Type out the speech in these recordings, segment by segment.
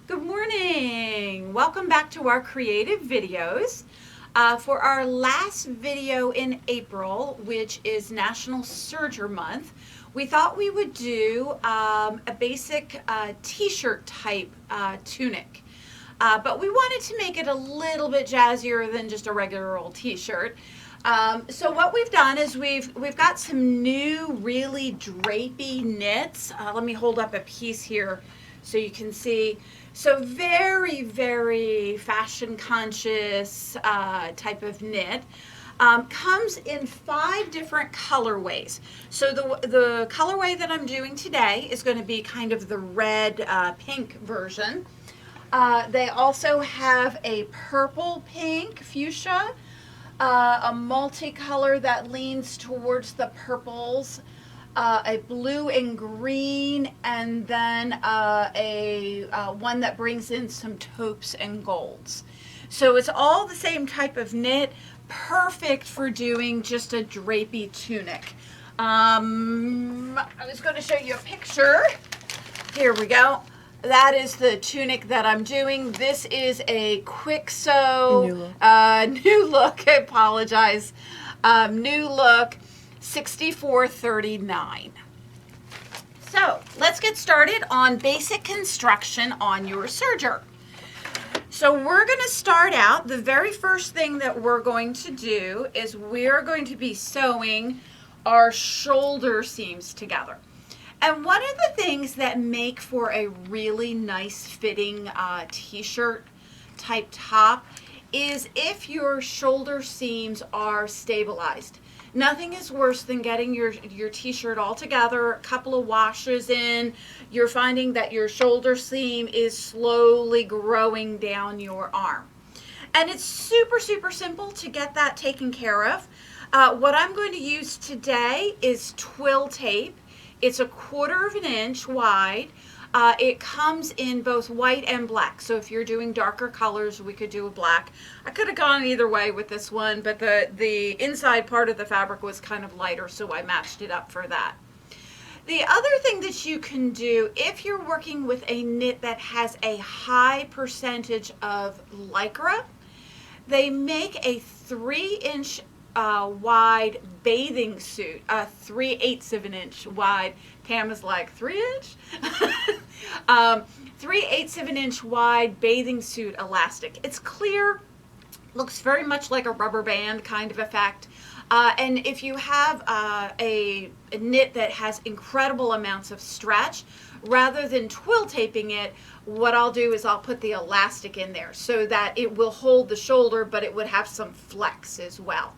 Good morning. Welcome back to our creative videos. For our last video in April, which is National Serger Month, we thought we would do a basic t-shirt type tunic. But we wanted to make it a little bit jazzier than just a regular old t-shirt. So what we've done is we've got some new really drapey knits. Let me hold up a piece here so you can see. So very, very fashion conscious type of knit. Comes in 5 different colorways. So the colorway that I'm doing today is going to be kind of the red pink version. They also have a purple pink fuchsia, a multicolor that leans towards the purples, a blue and green, and then a one that brings in some taupes and golds. So it's all the same type of knit, perfect for doing just a drapey tunic. I was going to show you a picture. Here we go. That is the tunic that I'm doing. This is a quick sew, new look, I apologize, new look, $64.39. So let's get started on basic construction on your serger. So we're going to start out, the very first thing that we're going to do is we're going to be sewing our shoulder seams together. And one of the things that make for a really nice fitting t-shirt type top is if your shoulder seams are stabilized. Nothing is worse than getting your t-shirt all together, a couple of washes in, you're finding that your shoulder seam is slowly growing down your arm. And it's super, super simple to get that taken care of. What I'm going to use today is twill tape. It's 1/4 inch wide. It comes in both white and black. So if you're doing darker colors, we could do a black. I could have gone either way with this one, but the inside part of the fabric was kind of lighter, so I matched it up for that. The other thing that you can do, if you're working with a knit that has a high percentage of lycra, they make a 3-inch wide bathing suit, 3/8 of an inch wide. Pam is like, 3-inch? 3/8 of an inch wide bathing suit elastic. It's clear, looks very much like a rubber band kind of effect. And if you have a knit that has incredible amounts of stretch, rather than twill taping it, what I'll do is I'll put the elastic in there so that it will hold the shoulder, but it would have some flex as well.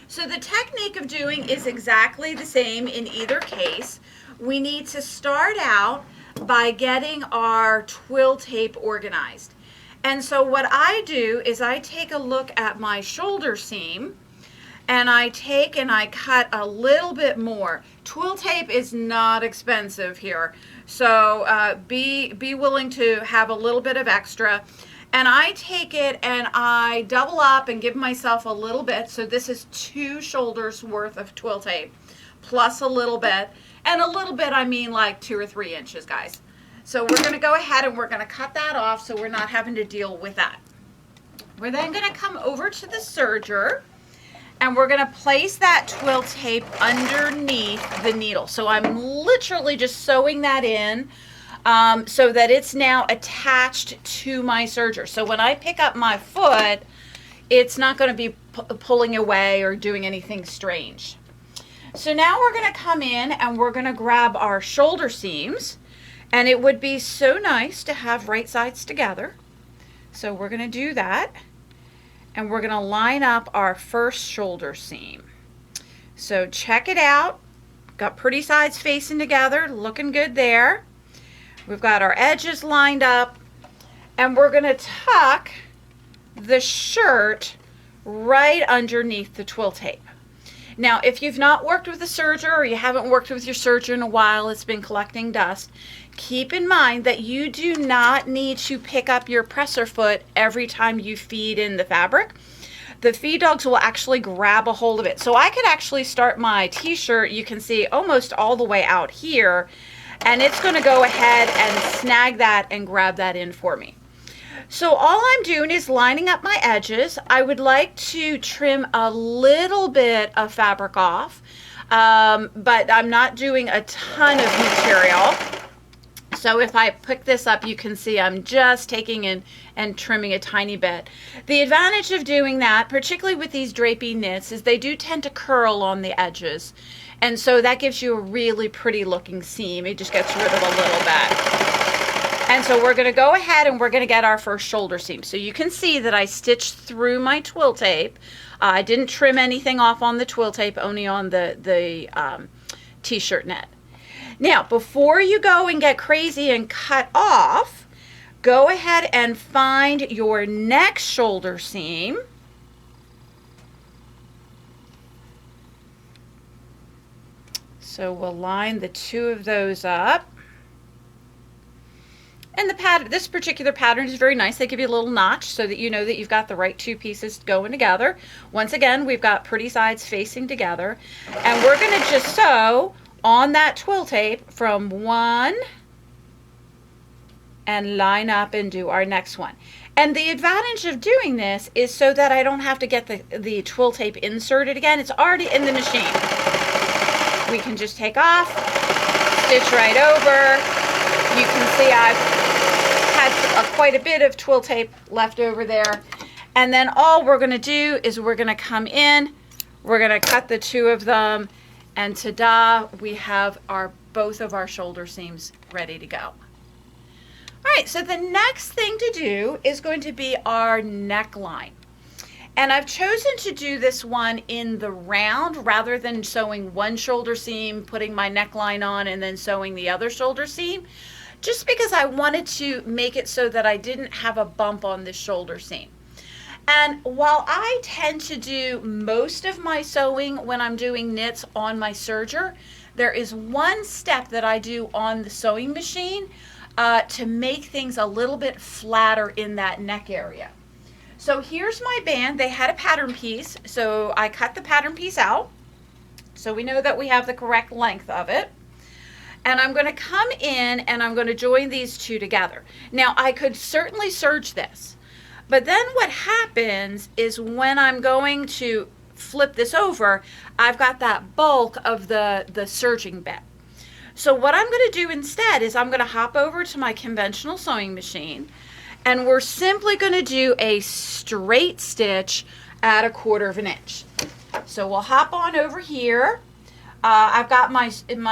So the technique of doing is exactly the same in either case. We need to start out by getting our twill tape organized. And so what I do is I take a look at my shoulder seam and I take and I cut a little bit more. Twill tape is not expensive here, so be willing to have a little bit of extra. And I take it and I double up and give myself a little bit. So this is 2 shoulders worth of twill tape plus a little bit. And a little bit, I mean like 2 or 3 inches, guys. So we're going to go ahead and we're going to cut that off so we're not having to deal with that. We're then going to come over to the serger and we're going to place that twill tape underneath the needle. So I'm literally just sewing that in. So that it's now attached to my serger. So when I pick up my foot, it's not going to be pulling away or doing anything strange. So now we're going to come in and we're going to grab our shoulder seams, and it would be so nice to have right sides together. So we're going to do that, and we're going to line up our first shoulder seam. So check it out. Got pretty sides facing together, looking good there. We've got our edges lined up, and we're going to tuck the shirt right underneath the twill tape. Now, if you've not worked with a serger or you haven't worked with your serger in a while, it's been collecting dust, keep in mind that you do not need to pick up your presser foot every time you feed in the fabric. The feed dogs will actually grab a hold of it. So I could actually start my t-shirt, you can see, almost all the way out here. and it's going to go ahead and snag that and grab that in for me. So all I'm doing is lining up my edges. I would like to trim a little bit of fabric off, but I'm not doing a ton of material. So if I pick this up, you can see I'm just taking in and trimming a tiny bit. The advantage of doing that, particularly with these drapey knits, is they do tend to curl on the edges. And so that gives you a really pretty looking seam. It just gets rid of a little bit. And so we're going to go ahead and we're going to get our first shoulder seam. So you can see that I stitched through my twill tape. I didn't trim anything off on the twill tape, only on the t-shirt net. Now, before you go and get crazy and cut off, go ahead and find your next shoulder seam. So we'll line the two of those up. And the pattern, this particular pattern is very nice. They give you a little notch so that you know that you've got the right two pieces going together. Once again, we've got pretty sides facing together. And we're going to just sew on that twill tape from one and line up and do our next one. And the advantage of doing this is so that I don't have to get the twill tape inserted again. It's already in the machine. We can just take off, stitch right over. You can see I've had quite a bit of twill tape left over there. And then all we're going to do is we're going to come in, we're going to cut the two of them, and ta-da, we have both of our shoulder seams ready to go. All right, so the next thing to do is going to be our neckline. And I've chosen to do this one in the round rather than sewing one shoulder seam, putting my neckline on, and then sewing the other shoulder seam, just because I wanted to make it so that I didn't have a bump on this shoulder seam. And while I tend to do most of my sewing when I'm doing knits on my serger, there is one step that I do on the sewing machine to make things a little bit flatter in that neck area. So here's my band. They had a pattern piece, so I cut the pattern piece out so we know that we have the correct length of it. And I'm going to come in and I'm going to join these two together. Now I could certainly serge this, but then what happens is when I'm going to flip this over, I've got that bulk of the serging bit. So what I'm going to do instead is I'm going to hop over to my conventional sewing machine, and we're simply going to do a straight stitch at 1/4 of an inch. So we'll hop on over here. I've got my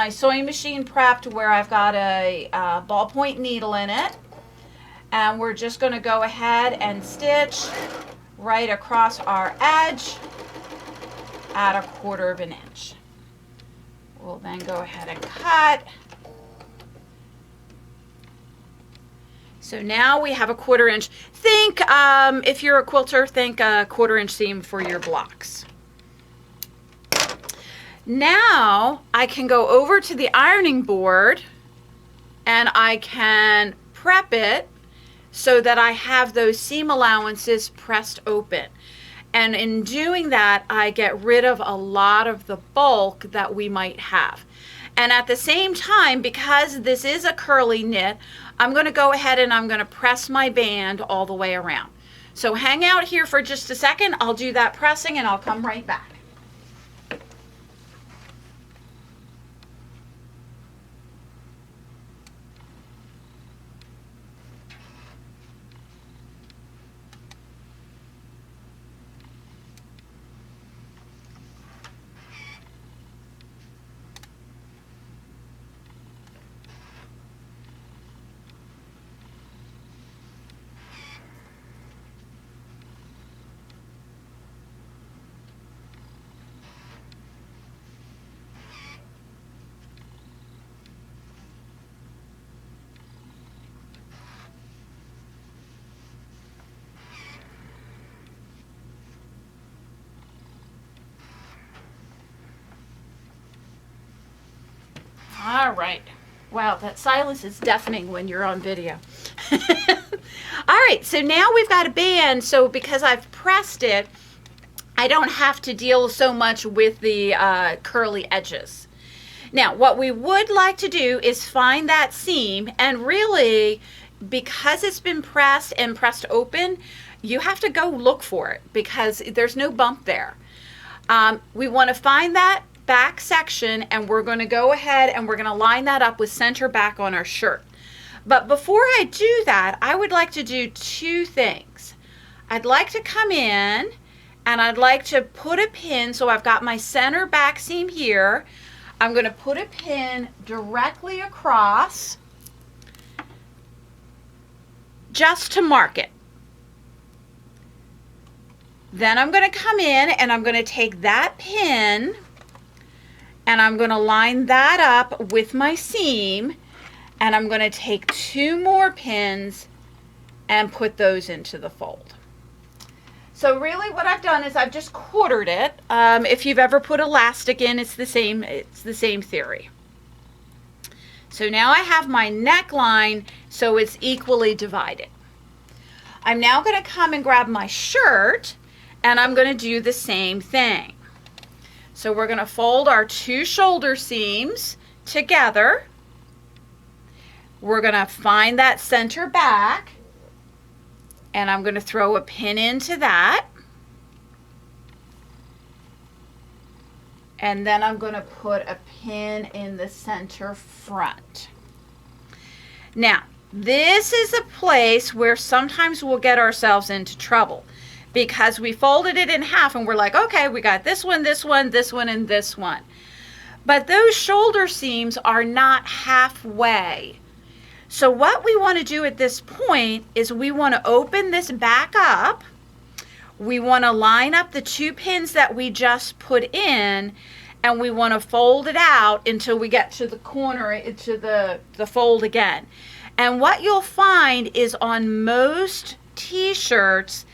sewing machine prepped where I've got a ballpoint needle in it. And we're just going to go ahead and stitch right across our edge at 1/4 of an inch. We'll then go ahead and cut. So now we have 1/4 inch. Think, if you're a quilter, think a 1/4 inch seam for your blocks. Now I can go over to the ironing board and I can prep it so that I have those seam allowances pressed open. And in doing that, I get rid of a lot of the bulk that we might have. And at the same time, because this is a curly knit, I'm going to go ahead and I'm going to press my band all the way around. So hang out here for just a second. I'll do that pressing and I'll come right back. All right. Wow, that silence is deafening when you're on video. All right, so now we've got a band. So because I've pressed it, I don't have to deal so much with the curly edges. Now, what we would like to do is find that seam, and really, because it's been pressed and pressed open, you have to go look for it because there's no bump there. We want to find that back section, and we're going to go ahead and we're going to line that up with center back on our shirt. But before I do that, I would like to do two things. I'd like to come in and I'd like to put a pin, so I've got my center back seam here. I'm going to put a pin directly across just to mark it. Then I'm going to come in and I'm going to take that pin and I'm going to line that up with my seam, and I'm going to take two more pins and put those into the fold. So really what I've done is I've just quartered it. If you've ever put elastic in, it's the same theory. So now I have my neckline so it's equally divided. I'm now going to come and grab my shirt and I'm going to do the same thing. So we're going to fold our two shoulder seams together. We're going to find that center back, and I'm going to throw a pin into that. And then I'm going to put a pin in the center front. Now, this is a place where sometimes we'll get ourselves into trouble, because we folded it in half and we're like, okay, we got this one, this one, this one, and this one. But those shoulder seams are not halfway. So what we want to do at this point is we want to open this back up. We want to line up the two pins that we just put in, and we want to fold it out until we get to the corner, into the fold again. And what you'll find is on most t-shirts,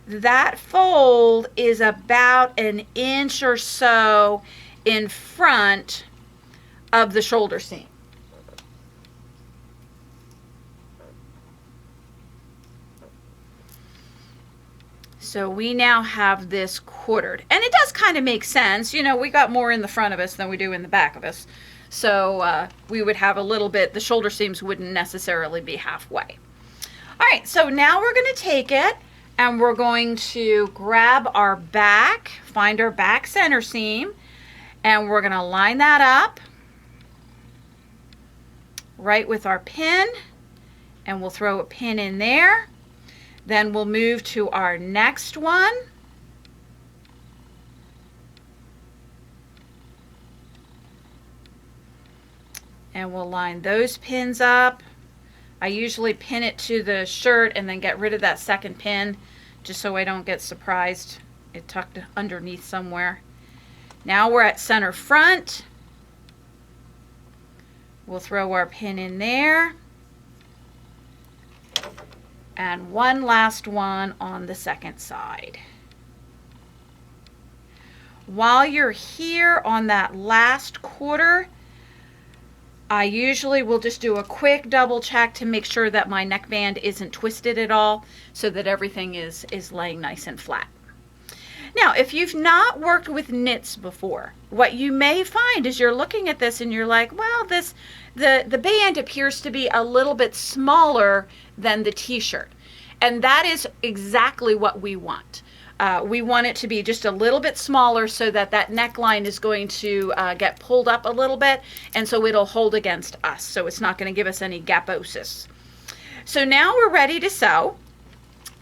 that fold is about an inch or so in front of the shoulder seam. So we now have this quartered, and it does kind of make sense. You know, we got more in the front of us than we do in the back of us. So we would have a little bit, the shoulder seams wouldn't necessarily be halfway. All right, so now we're going to take it and we're going to grab our back, find our back center seam, and we're going to line that up right with our pin, and we'll throw a pin in there. Then we'll move to our next one. And we'll line those pins up. I usually pin it to the shirt and then get rid of that second pin just so I don't get surprised. It tucked underneath somewhere. Now we're at center front. We'll throw our pin in there. And one last one on the second side. While you're here on that last quarter, I usually will just do a quick double check to make sure that my neckband isn't twisted at all, so that everything is laying nice and flat. Now, if you've not worked with knits before, what you may find is you're looking at this and you're like, well, the band appears to be a little bit smaller than the t-shirt. And that is exactly what we want. We want it to be just a little bit smaller so that that neckline is going to get pulled up a little bit, and so it'll hold against us, so it's not going to give us any gaposis. So now we're ready to sew,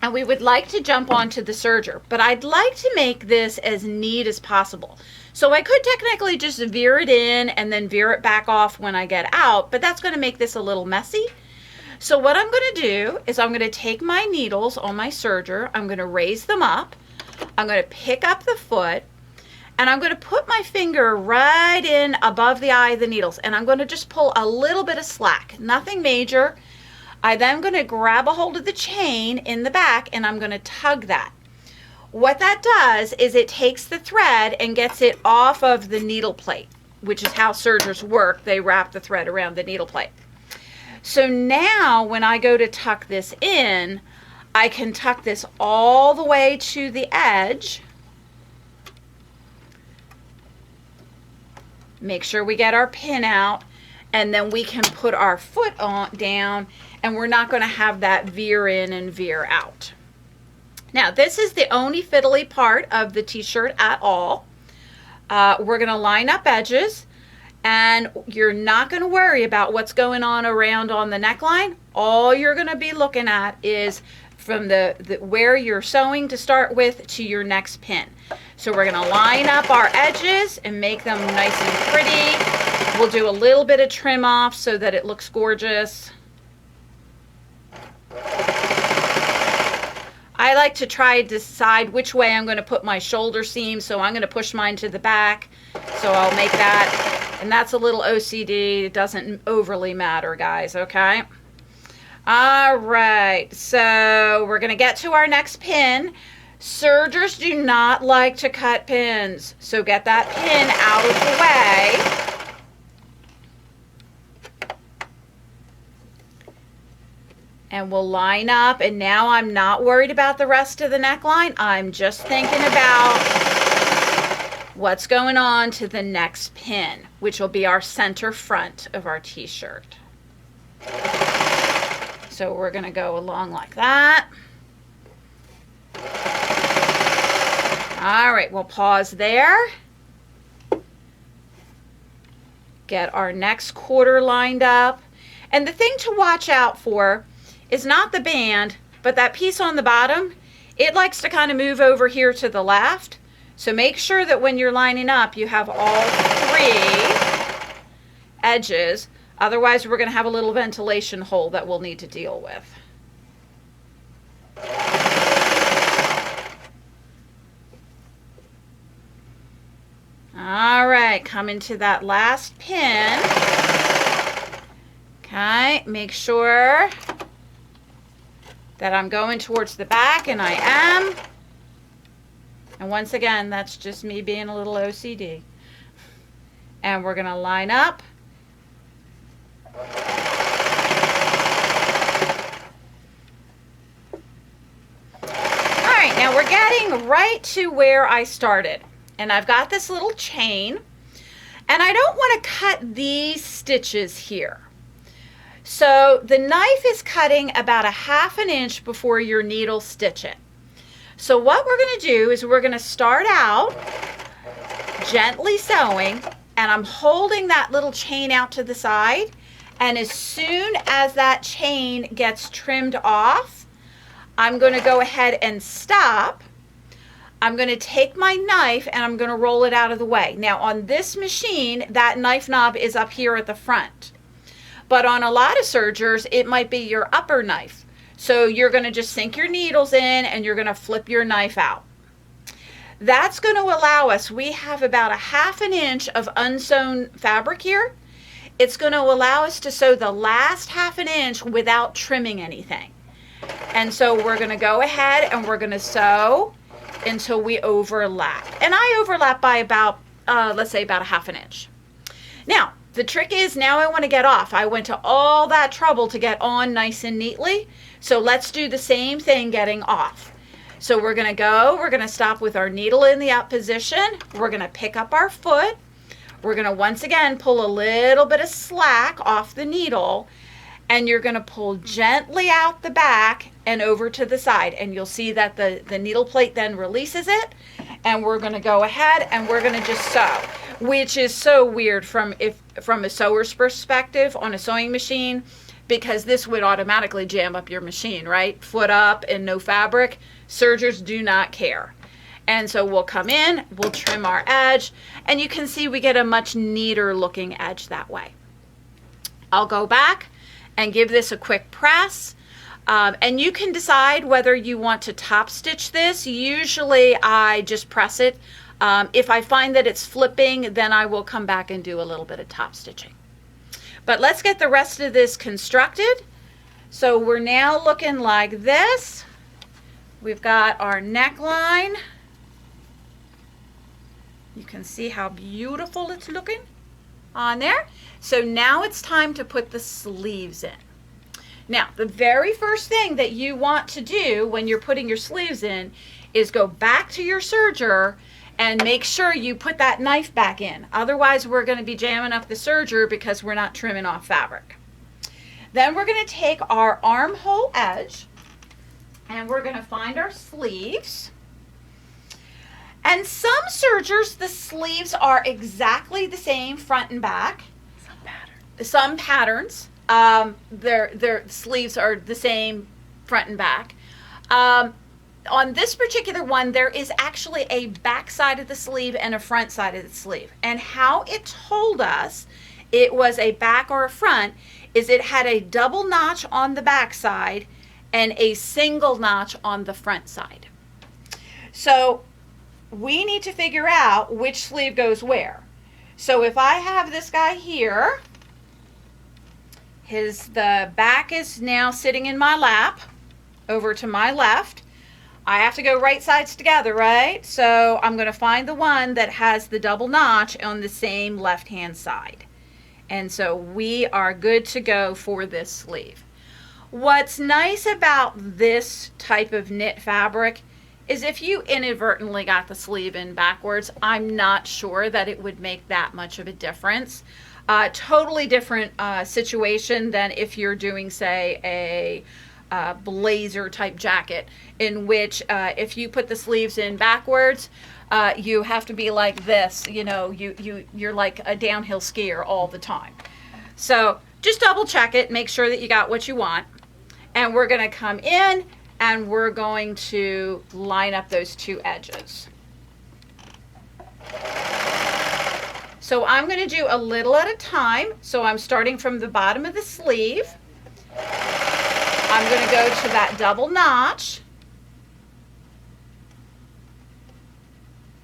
and we would like to jump onto the serger, but I'd like to make this as neat as possible. So I could technically just veer it in and then veer it back off when I get out, but that's going to make this a little messy. So what I'm going to do is I'm going to take my needles on my serger, I'm going to raise them up, I'm going to pick up the foot, and I'm going to put my finger right in above the eye of the needles, and I'm going to just pull a little bit of slack, nothing major. I'm then going to grab a hold of the chain in the back, and I'm going to tug that. What that does is it takes the thread and gets it off of the needle plate, which is how sergers work. They wrap the thread around the needle plate. So now when I go to tuck this in, I can tuck this all the way to the edge. Make sure we get our pin out, and then we can put our foot on down, and we're not going to have that veer in and veer out. Now, this is the only fiddly part of the t-shirt at all. We're going to line up edges, and you're not going to worry about what's going on around on the neckline. All you're going to be looking at is from the where you're sewing to start with to your next pin. So we're going to line up our edges and make them nice and pretty. We'll do a little bit of trim off so that it looks gorgeous. I like to try to decide which way I'm going to put my shoulder seam, so I'm going to push mine to the back. So I'll make that, and that's a little OCD. It doesn't overly matter, guys, okay? All right, so we're going to get to our next pin. Sergers do not like to cut pins, so get that pin out of the way. And we'll line up, and now I'm not worried about the rest of the neckline. I'm just thinking about what's going on to the next pin, which will be our center front of our t-shirt. So we're going to go along like that. All right, we'll pause there. Get our next quarter lined up. And the thing to watch out for is not the band, but that piece on the bottom. It likes to kind of move over here to the left. So make sure that when you're lining up, you have all three edges. Otherwise, we're going to have a little ventilation hole that we'll need to deal with. All right, coming to that last pin. Okay, make sure that I'm going towards the back, and I am. And once again, that's just me being a little OCD. And we're going to line up. All right, now we're getting right to where I started. And I've got this little chain, and I don't want to cut these stitches here. So the knife is cutting about 1/2 inch before your needle stitch it. So what we're going to do is we're going to start out gently sewing, and I'm holding that little chain out to the side, and as soon as that chain gets trimmed off, I'm going to go ahead and stop. I'm going to take my knife and I'm going to roll it out of the way. Now on this machine, that knife knob is up here at the front. But on a lot of sergers, it might be your upper knife. So you're going to just sink your needles in and you're going to flip your knife out. That's going to allow us, we have about 1/2 inch of unsewn fabric here. It's going to allow us to sew the last 1/2 inch without trimming anything. And so we're going to go ahead and we're going to sew until we overlap. And I overlap by about, let's say about 1/2 inch. Now, the trick is now I want to get off. I went to all that trouble to get on nice and neatly. So let's do the same thing getting off. So we're going to go, we're going to stop with our needle in the up position. We're going to pick up our foot. We're going to once again pull a little bit of slack off the needle, and you're going to pull gently out the back and over to the side, and you'll see that the needle plate then releases it, and we're going to go ahead and we're going to just sew, which is so weird from a sewer's perspective on a sewing machine, because this would automatically jam up your machine, right? Foot up and no fabric. Sergers do not care. And so we'll come in, we'll trim our edge, and you can see we get a much neater looking edge that way. I'll go back and give this a quick press. And you can decide whether you want to top stitch this. Usually I just press it. If I find that it's flipping, then I will come back and do a little bit of top stitching. But let's get the rest of this constructed. So we're now looking like this. We've got our neckline. You can see how beautiful it's looking on there. So now it's time to put the sleeves in. Now, the very first thing that you want to do when you're putting your sleeves in is go back to your serger And make sure you put that knife back in. Otherwise, we're going to be jamming up the serger because we're not trimming off fabric. Then we're going to take our armhole edge and we're going to find our sleeves. And some sergers, the sleeves are exactly the same front and back. Some patterns, their sleeves are the same front and back. On this particular one, there is actually a back side of the sleeve and a front side of the sleeve. And how it told us it was a back or a front is it had a double notch on the back side and a single notch on the front side. So we need to figure out which sleeve goes where. So if I have this guy here, the back is now sitting in my lap over to my left. I have to go right sides together, right? So I'm going to find the one that has the double notch on the same left-hand side. And so we are good to go for this sleeve. What's nice about this type of knit fabric is if you inadvertently got the sleeve in backwards, I'm not sure that it would make that much of a difference. Totally different situation than if you're doing, say, a blazer type jacket, in which if you put the sleeves in backwards, you have to be like this, you know, you're like a downhill skier all the time. So just double check it, make sure that you got what you want. And we're going to come in and we're going to line up those two edges. So I'm going to do a little at a time. So I'm starting from the bottom of the sleeve. I'm going to go to that double notch.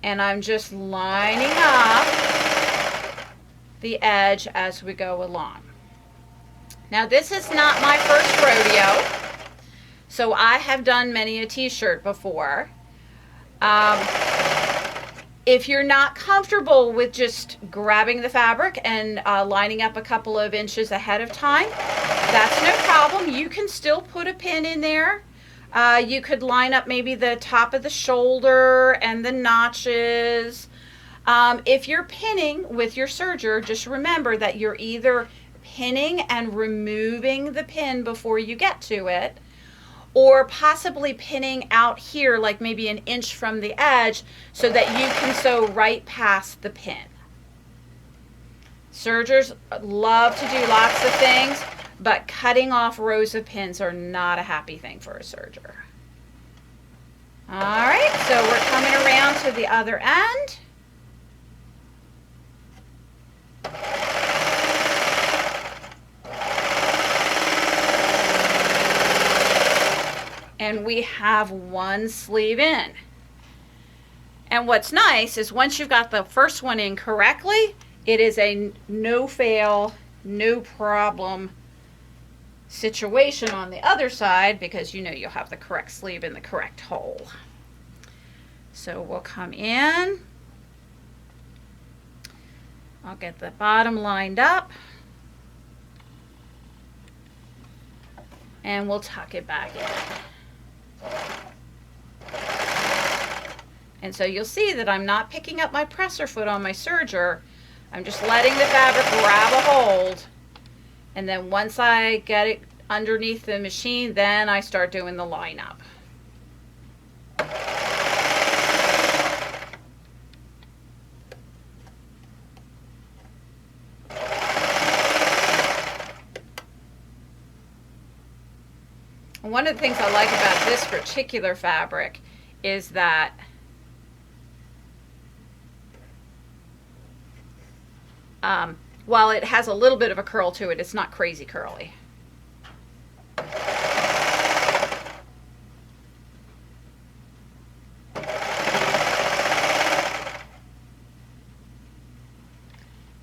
And I'm just lining up the edge as we go along. Now this is not my first rodeo, so I have done many a t-shirt before. If you're not comfortable with just grabbing the fabric and lining up a couple of inches ahead of time, that's no problem. You can still put a pin in there. You could line up maybe the top of the shoulder and the notches. If you're pinning with your serger, just remember that you're either pinning and removing the pin before you get to it, or possibly pinning out here like maybe an inch from the edge so that you can sew right past the pin. Sergers love to do lots of things, but cutting off rows of pins are not a happy thing for a serger. All right, so we're coming around to the other end. And we have one sleeve in. And what's nice is once you've got the first one in correctly, it is a no fail, no problem situation on the other side, because you know you'll have the correct sleeve in the correct hole. So we'll come in. I'll get the bottom lined up. And we'll tuck it back in. And so you'll see that I'm not picking up my presser foot on my serger. I'm just letting the fabric grab a hold. And then once I get it underneath the machine, then I start doing the lineup. One of the things I like about this particular fabric is that while it has a little bit of a curl to it, it's not crazy curly.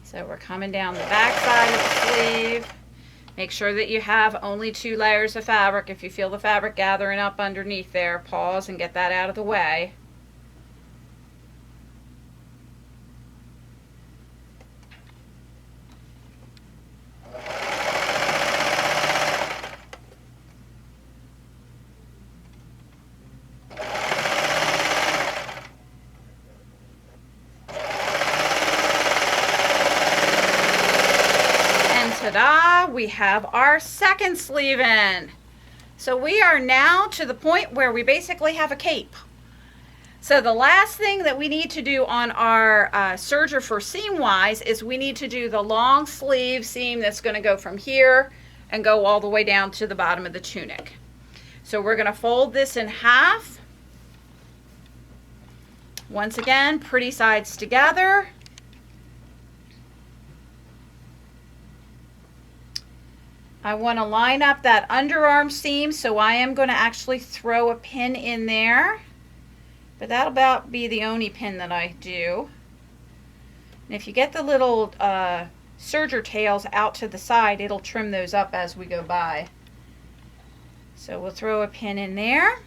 So we're coming down the back side of the sleeve. Make sure that you have only 2 layers of fabric. If you feel the fabric gathering up underneath there, pause and get that out of the way. we have our second sleeve in. So we are now to the point where we basically have a cape. So the last thing that we need to do on our serger for seam-wise is we need to do the long sleeve seam that's going to go from here and go all the way down to the bottom of the tunic. So we're going to fold this in half. Once again, pretty sides together. I want to line up that underarm seam, so I am going to actually throw a pin in there. But that'll about be the only pin that I do. And if you get the little serger tails out to the side, it'll trim those up as we go by. So we'll throw a pin in there.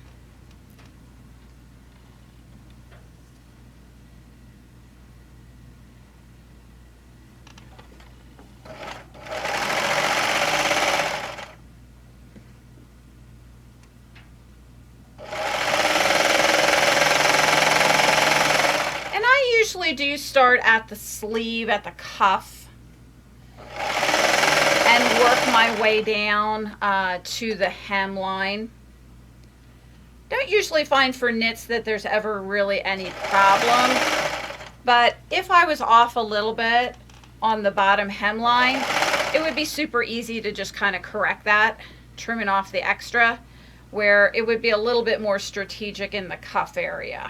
Do start at the sleeve, at the cuff, and work my way down to the hemline. Don't usually find for knits that there's ever really any problem, but if I was off a little bit on the bottom hemline, it would be super easy to just kind of correct that, trimming off the extra, where it would be a little bit more strategic in the cuff area.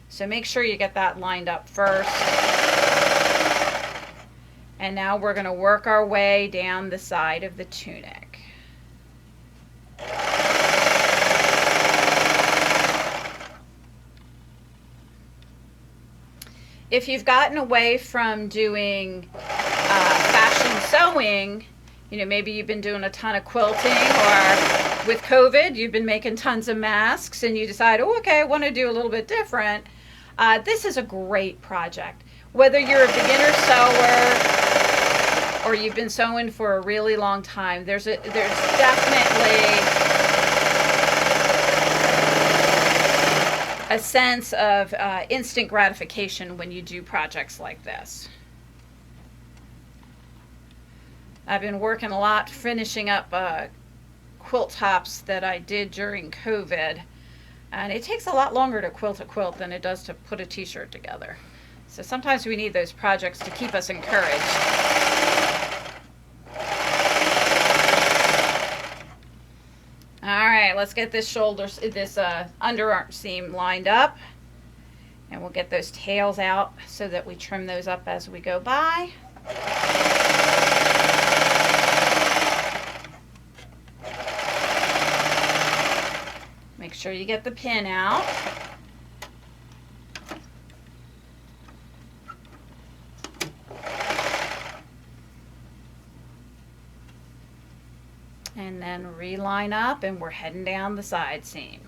So make sure you get that lined up first. And now we're going to work our way down the side of the tunic. If you've gotten away from doing fashion sewing, you know, maybe you've been doing a ton of quilting, or with COVID, you've been making tons of masks and you decide, oh, okay, I want to do a little bit different. This is a great project. Whether you're a beginner sewer or you've been sewing for a really long time, there's definitely a sense of instant gratification when you do projects like this. I've been working a lot finishing up quilt tops that I did during COVID. And it takes a lot longer to quilt a quilt than it does to put a t-shirt together. So sometimes we need those projects to keep us encouraged. All right, let's get this underarm seam lined up. And we'll get those tails out so that we trim those up as we go by. Make sure you get the pin out. And then reline up, and we're heading down the side seam.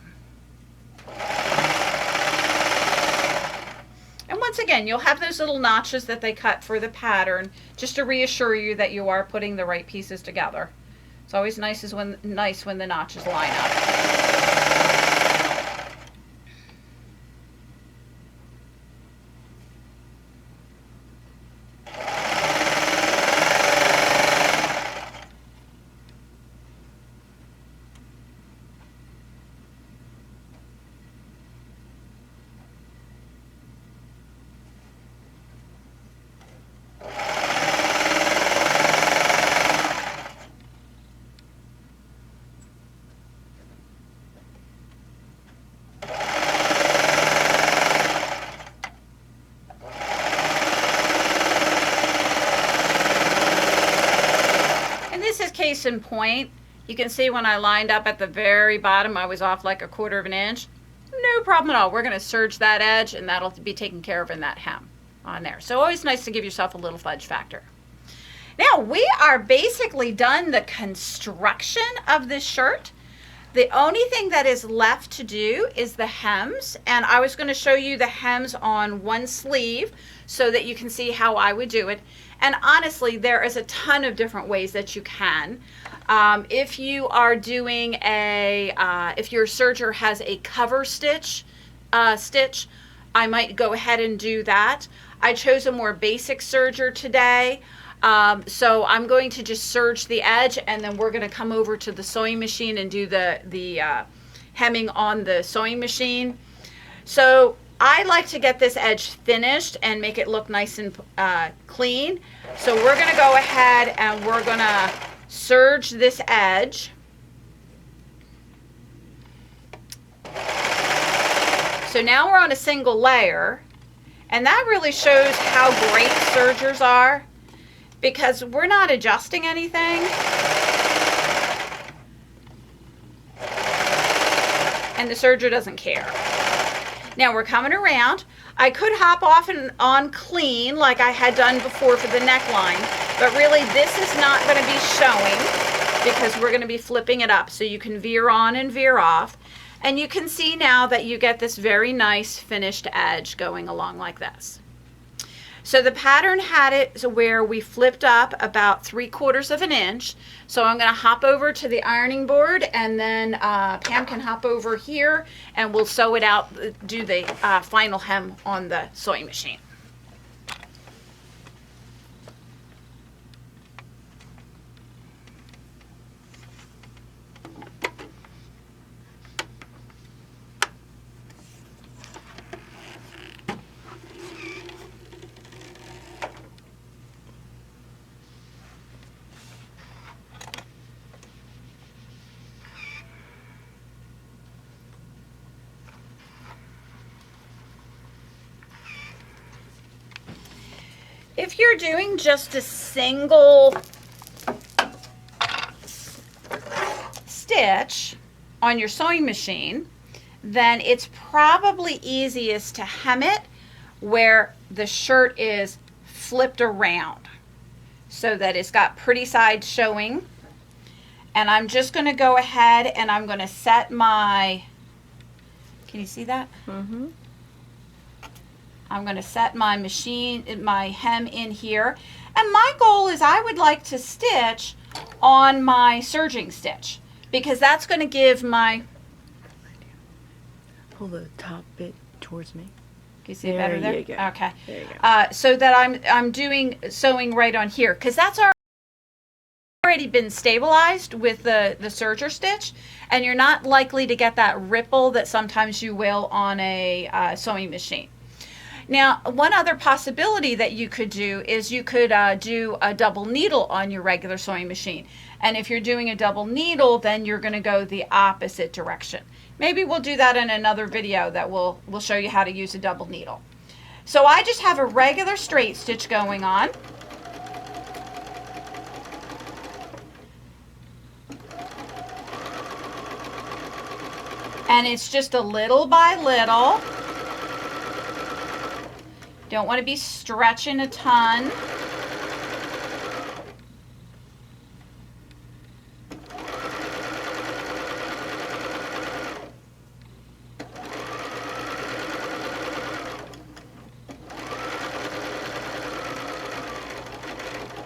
And once again, you'll have those little notches that they cut for the pattern just to reassure you that you are putting the right pieces together. It's always nice when the notches line up. Case in point, you can see when I lined up at the very bottom, I was off like 1/4 of an inch. No problem at all. We're going to serge that edge, and that'll be taken care of in that hem on there. So always nice to give yourself a little fudge factor. Now we are basically done the construction of this shirt. The only thing that is left to do is the hems, and I was going to show you the hems on one sleeve so that you can see how I would do it. And honestly, there is a ton of different ways that you can. If you are doing if your serger has a cover stitch, I might go ahead and do that. I chose a more basic serger today. So I'm going to just serge the edge, and then we're going to come over to the sewing machine and do the hemming on the sewing machine. So I like to get this edge finished and make it look nice and clean. So we're going to go ahead and we're going to serge this edge. So now we're on a single layer, and that really shows how great sergers are, because we're not adjusting anything. And the serger doesn't care. Now we're coming around. I could hop off and on clean like I had done before for the neckline, but really this is not going to be showing because we're going to be flipping it up. So you can veer on and veer off. And you can see now that you get this very nice finished edge going along like this. So the pattern had it where we flipped up about 3/4 of an inch. So I'm going to hop over to the ironing board, and then Pam can hop over here and we'll sew it out, do the final hem on the sewing machine. If you're doing just a single stitch on your sewing machine, then it's probably easiest to hem it where the shirt is flipped around so that it's got pretty sides showing. And I'm just going to go ahead and I'm going to set my, can you see that? Mm-hmm. I'm going to set my machine, my hem in here. And my goal is I would like to stitch on my serging stitch, because that's going to give my... Pull the top bit towards me. Can you see it better there? You go. Okay. There you go. So that I'm doing sewing right on here, because that's already been stabilized with the serger stitch, and you're not likely to get that ripple that sometimes you will on a sewing machine. Now, one other possibility that you could do is you could do a double needle on your regular sewing machine. And if you're doing a double needle, then you're going to go the opposite direction. Maybe we'll do that in another video that we'll show you how to use a double needle. So I just have a regular straight stitch going on. And it's just a little by little. Don't want to be stretching a ton.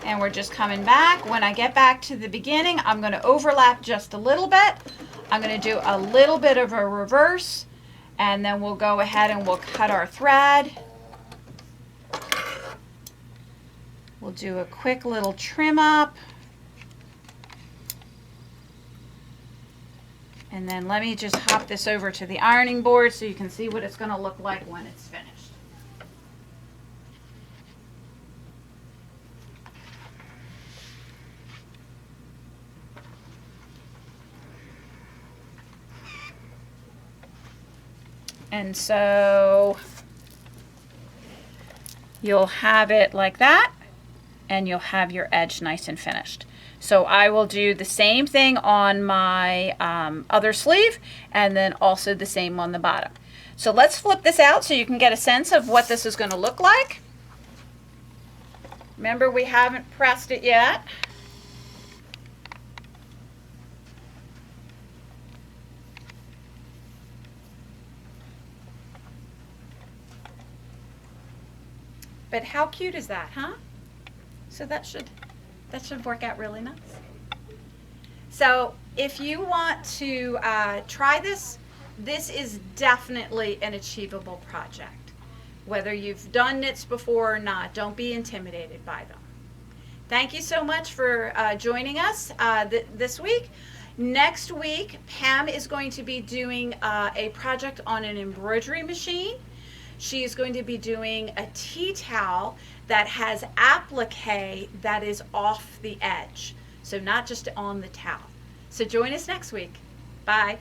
And we're just coming back. When I get back to the beginning, I'm going to overlap just a little bit. I'm going to do a little bit of a reverse, and then we'll go ahead and we'll cut our thread. We'll do a quick little trim up. And then let me just hop this over to the ironing board so you can see what it's going to look like when it's finished. And so you'll have it like that, and you'll have your edge nice and finished. So I will do the same thing on my other sleeve, and then also the same on the bottom. So let's flip this out so you can get a sense of what this is going to look like. Remember, we haven't pressed it yet. But how cute is that, huh? So that should work out really nice. So if you want to try this, this is definitely an achievable project. Whether you've done knits before or not, don't be intimidated by them. Thank you so much for joining us this week. Next week, Pam is going to be doing a project on an embroidery machine. She is going to be doing a tea towel that has applique that is off the edge, so not just on the towel. So join us next week. Bye.